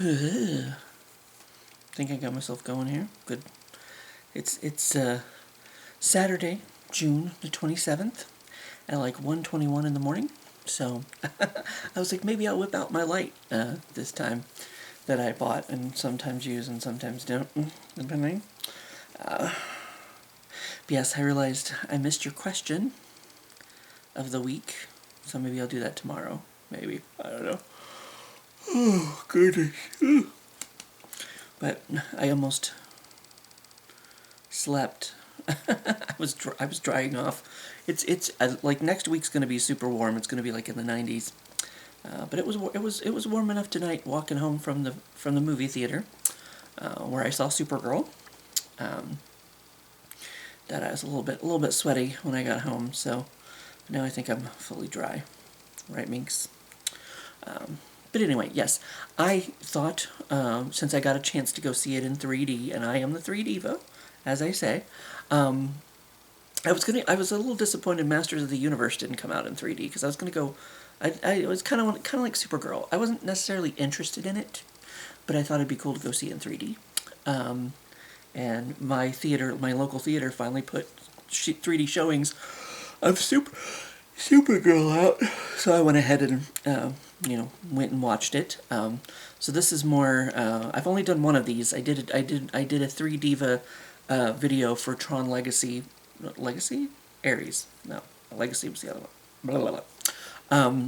Ugh. Think I got myself going here. Good. It's Saturday, June the 27th, at like 1:21 in the morning. So I was like, maybe I'll whip out my light this time that I bought and sometimes use and sometimes don't, depending. But yes, I realized I missed your question of the week, so maybe I'll do that tomorrow. Maybe. I don't know. Oh, goodness. But I almost slept. I was drying off. It's like next week's gonna be super warm. It's gonna be like in the 90s. But it was warm enough tonight walking home from the movie theater, where I saw Supergirl. That I was a little bit sweaty when I got home. So now I think I'm fully dry. Right, Minx? But anyway, yes, I thought, since I got a chance to go see it in 3D, and I am the 3 Diva, as I say, I was a little disappointed Masters of the Universe didn't come out in 3D, because I was gonna go, I was kind of like Supergirl. I wasn't necessarily interested in it, but I thought it'd be cool to go see it in 3D. And my local theater finally put 3D showings of Supergirl out, so I went ahead and went and watched it. So this is more. I've only done one of these. I did a 3 Diva video for Tron Legacy. Legacy? Ares. No, Legacy was the other one. Blah, blah, blah.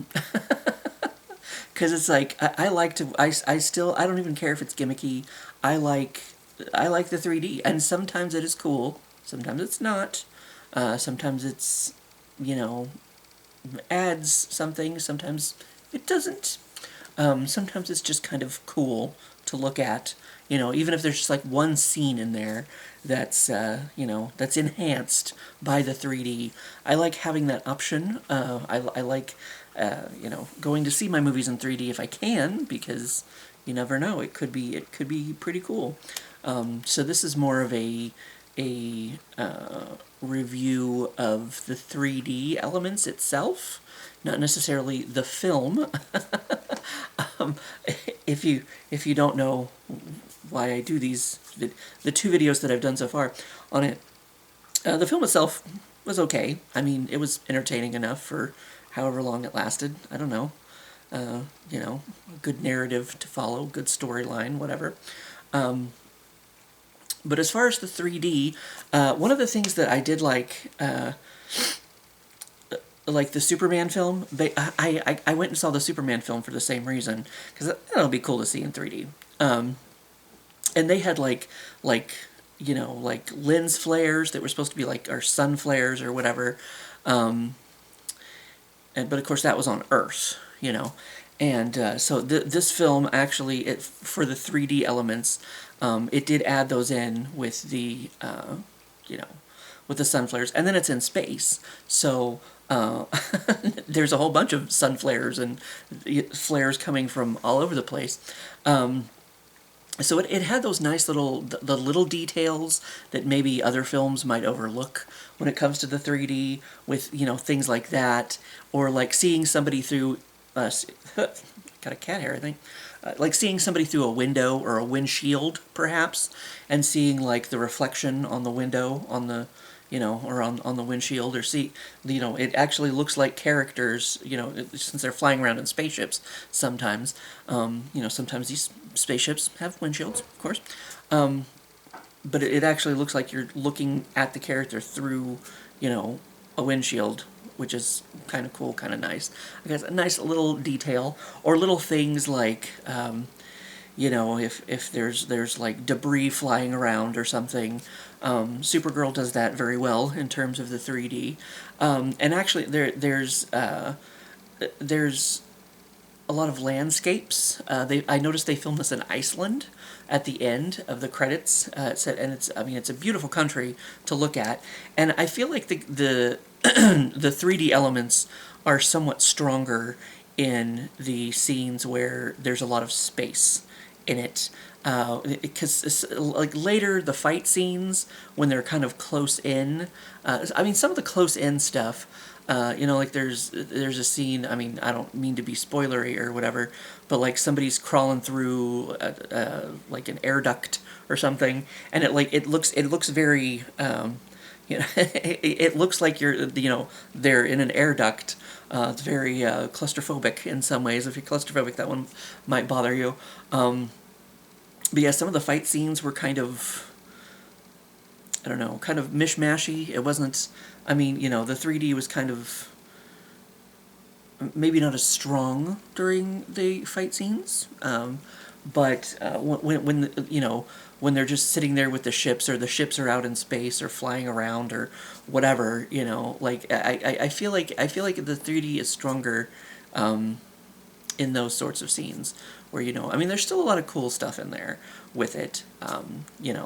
Because it's like I like to. I still. I don't even care if it's gimmicky. I like the 3D, and sometimes it is cool. Sometimes it's not. Sometimes it's adds something. Sometimes it doesn't. Sometimes it's just kind of cool to look at. Even if there's just like one scene in there that's that's enhanced by the 3D. I like having that option. I like going to see my movies in 3D if I can, because you never know. It could be pretty cool. So this is more of a review of the 3D elements itself, not necessarily the film. If you don't know why I do these, the two videos that I've done so far on it, the film itself was okay. I mean, it was entertaining enough for however long it lasted. I don't know. A good narrative to follow, good storyline, whatever. But as far as the 3D, one of the things that I did like the Superman film, I went and saw the Superman film for the same reason, because it'll be cool to see in 3D. And they had like lens flares that were supposed to be or sun flares or whatever. But of course that was on Earth, And so this film actually, for the 3D elements, it did add those in with the, with the sun flares, and then it's in space, so there's a whole bunch of sun flares and flares coming from all over the place. So it had those nice the little details that maybe other films might overlook when it comes to the 3D, with things like that, or like seeing somebody through got a cat hair, I think. Like seeing somebody through a window or a windshield, perhaps, and seeing like the reflection on the window, on the, or on the windshield, or it actually looks like characters, since they're flying around in spaceships sometimes. Sometimes these spaceships have windshields, of course. But it actually looks like you're looking at the character through, a windshield, which is kind of cool, kind of nice. I guess a nice little detail, or little things like, if there's like debris flying around or something. Supergirl does that very well in terms of the 3D. And actually, there's a lot of landscapes. I noticed they filmed this in Iceland at the end of the credits. It's a beautiful country to look at, and I feel like the the 3D elements are somewhat stronger in the scenes where there's a lot of space in it. Because like later the fight scenes when they're kind of close in, some of the close in stuff You know, like there's a scene. I mean, I don't mean to be spoilery or whatever, but like somebody's crawling through like an air duct or something, and it looks very you know, it looks like they're in an air duct. It's very claustrophobic in some ways. If you're claustrophobic, that one might bother you. But yeah, some of the fight scenes were kind of, I don't know, kind of mishmashy. It wasn't. I mean, the 3D was kind of maybe not as strong during the fight scenes, but when they're just sitting there with the ships, or the ships are out in space or flying around or whatever, like I feel like the 3D is stronger in those sorts of scenes where, I mean, there's still a lot of cool stuff in there with it.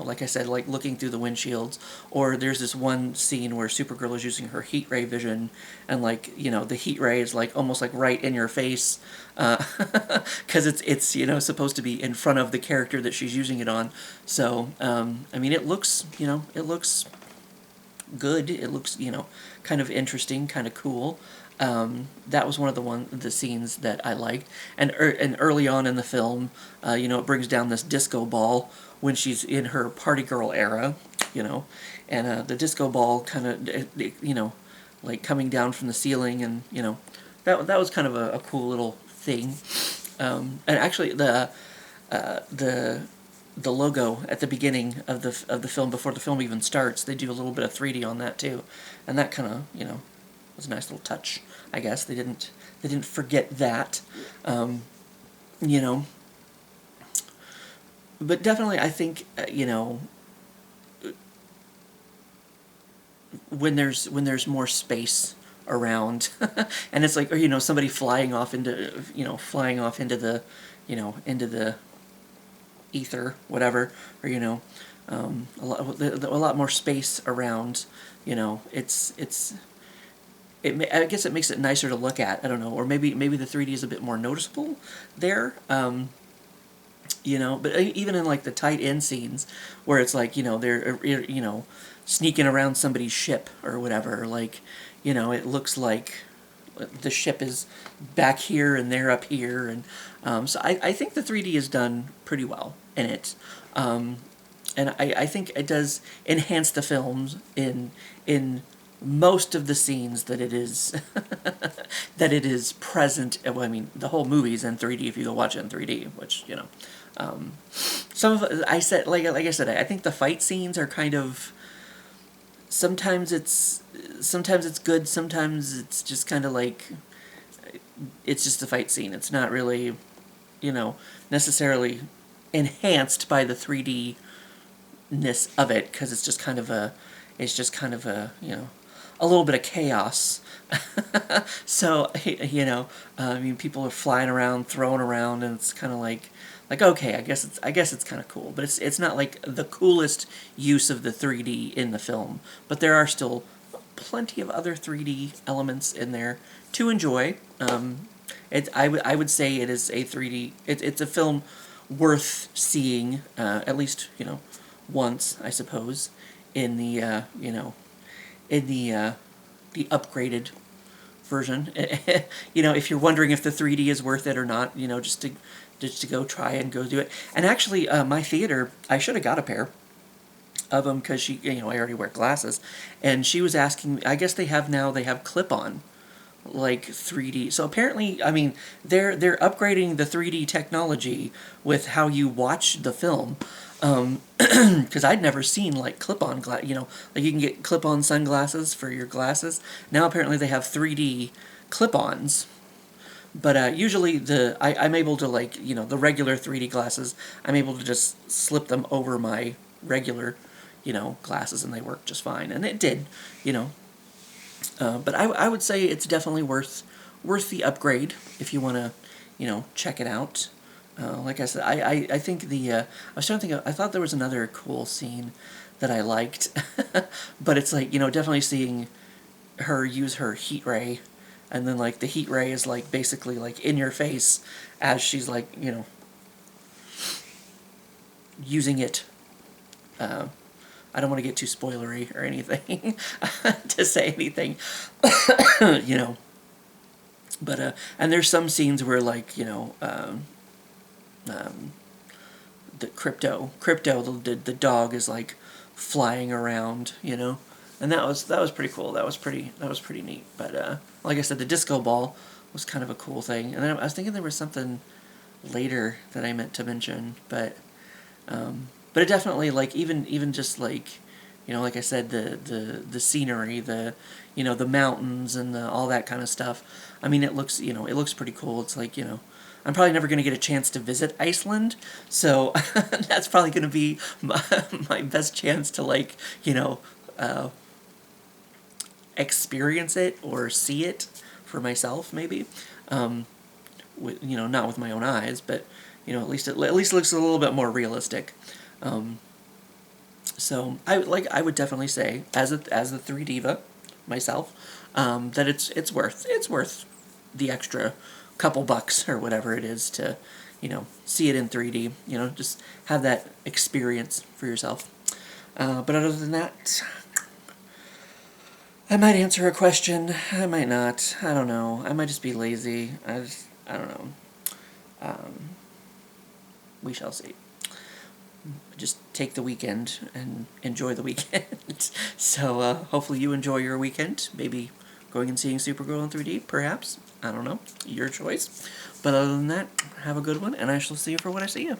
Like I said, like looking through the windshields, or there's this one scene where Supergirl is using her heat ray vision, and like, the heat ray is like almost like right in your face, because it's supposed to be in front of the character that she's using it on. So I mean, it looks good. It looks, kind of interesting, kind of cool. That was one of the scenes that I liked. And early on in the film, it brings down this disco ball when she's in her party girl era, and the disco ball kind of, like coming down from the ceiling, and that was kind of a cool little thing. And actually, the logo at the beginning of the film, before the film even starts, they do a little bit of 3D on that too, and that kind of was a nice little touch. I guess they didn't forget that, you know. But definitely, I think when there's more space around, and it's like, or somebody flying off into the into the ether, whatever, or a lot more space around. I guess it makes it nicer to look at. I don't know, or maybe the 3D is a bit more noticeable there. But even in like the tight end scenes where it's like they're sneaking around somebody's ship or whatever, like it looks like the ship is back here and they're up here, and so I think the 3D is done pretty well in it, and I think it does enhance the films in most of the scenes that it is that it is present. Well, I mean, the whole movie's in 3D if you go watch it in 3D, which some of I said like I said, I think the fight scenes are kind of, sometimes it's good, sometimes it's just kind of like it's just a fight scene. It's not really necessarily enhanced by the 3D-ness of it, because it's just kind of a a little bit of chaos. So I mean, people are flying around, throwing around, and it's kind of like okay, I guess it's kind of cool, but it's not like the coolest use of the 3D in the film. But there are still plenty of other 3D elements in there to enjoy. I would say it is a 3D. It's a film worth seeing, at least once, I suppose, in the in the upgraded version. If you're wondering if the 3D is worth it or not, just to go try and go do it. And actually, my theater, I should have got a pair of them, because she, I already wear glasses, and she was asking. I guess they have clip-on, like 3D. So apparently, I mean, they're upgrading the 3D technology with how you watch the film. Because I'd never seen like clip-on like you can get clip-on sunglasses for your glasses. Now apparently they have 3D clip-ons. But usually I'm able to, like, the regular 3D glasses, I'm able to just slip them over my regular, glasses, and they work just fine. And it did, But I would say it's definitely worth the upgrade if you want to, check it out. Like I said, I think I was trying to think I thought there was another cool scene that I liked, but it's like, definitely seeing her use her heat ray, and then like the heat ray is like basically like in your face as she's like, using it. I I don't want to get too spoilery or anything to say anything, you know. But and there's some scenes where, like, you know, the crypto the dog is like flying around, you know, and that was pretty cool. That was pretty neat. But like I said, the disco ball was kind of a cool thing. And then I was thinking there was something later that I meant to mention, but it definitely, like, even just, like, you know, like I said, the scenery, the, you know, the mountains and all that kind of stuff. I mean, it looks, you know, it looks pretty cool. It's like, you know, I'm probably never going to get a chance to visit Iceland, so that's probably going to be my best chance to, like, you know, experience it or see it for myself, maybe. You know, not with my own eyes, but, you know, at least it looks a little bit more realistic. So I would definitely say, as the 3 diva myself, that it's worth the extra couple bucks or whatever it is to, you know, see it in 3D. You know, just have that experience for yourself. But other than that, I might answer a question. I might not. I don't know. I might just be lazy. I don't know. We shall see. Just take the weekend and enjoy the weekend. So hopefully you enjoy your weekend. Maybe going and seeing Supergirl in 3D, perhaps. I don't know. Your choice. But other than that, have a good one, and I shall see you for when I see you.